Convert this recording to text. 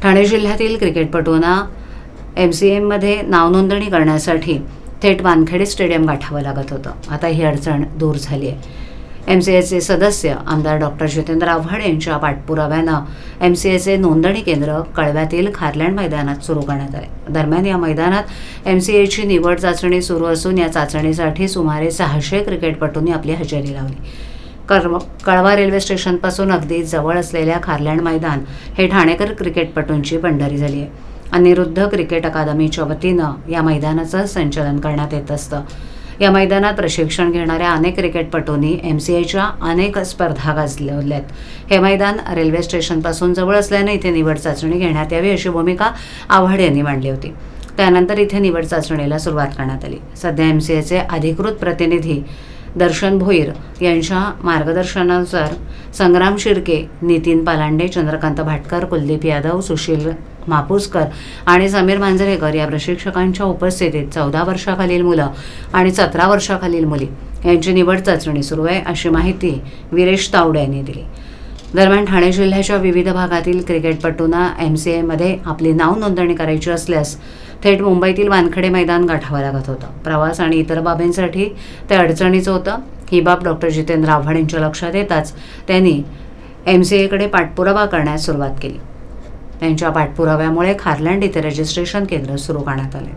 ठाणे जिल्ह्यातील क्रिकेटपटूंना MCAमध्ये नावनोंदणी करण्यासाठी थेट वानखेडे स्टेडियम गाठावं लागत होतं. आता ही अडचण दूर झाली आहे. MCAचे सदस्य आमदार डॉक्टर जितेंद्र आव्हाड यांच्या पाठपुराव्यानं MCAचे नोंदणी केंद्र कळव्यातील खारलँड मैदानात सुरू करण्यात आले. दरम्यान या मैदानात MCAची निवड चाचणी सुरू असून या चाचणीसाठी सुमारे 600 क्रिकेटपटूंनी आपली हजेरी लावली. कळवा रेल्वे स्टेशनपासून अगदी जवळ असलेल्या खारलँड मैदान हे ठाणेकर क्रिकेटपटूंची पंढरी झाली आहे. अनिरुद्ध क्रिकेट अकादमीच्या वतीनं या मैदानाचं संचालन करण्यात येत असतं. या मैदानात प्रशिक्षण घेणाऱ्या अनेक क्रिकेटपटूंनी MCAच्या अनेक स्पर्धा गाजवल्यात. हे मैदान रेल्वे स्टेशनपासून जवळ असल्याने इथे निवड चाचणी घेण्यात यावी अशी भूमिका आव्हाड यांनी मांडली होती. त्यानंतर इथे निवड चाचणीला सुरुवात करण्यात आली. सध्या MCAचे अधिकृत प्रतिनिधी दर्शन भोईर यांच्या मार्गदर्शनानुसार संग्राम शिर्के, नितीन पालांडे, चंद्रकांत भाटकर, कुलदीप यादव, सुशील मापुसकर आणि समीर मांजरेकर या प्रशिक्षकांच्या उपस्थितीत 14 वर्षाखालील मुलं आणि 17 वर्षाखालील मुली यांची निवड चाचणी सुरू आहे अशी माहिती विरेश तावडे यांनी दिली. दरम्यान ठाणे जिल्ह्याच्या विविध भागातील क्रिकेटपटूंना MCAमध्ये आपली नाव नोंदणी करायची असल्यास थेट मुंबईतील वानखेडे मैदान गाठावं लागत होतं. प्रवास आणि इतर बाबींसाठी ते अडचणीचं होतं. ही बाब डॉक्टर जितेंद्र आव्हाड यांच्या लक्षात येताच त्यांनी MCAकडे पाठपुरावा करण्यास सुरुवात केली. त्यांच्या पाठपुराव्यामुळे खारलँड इथे रजिस्ट्रेशन केंद्र सुरू करण्यात आले.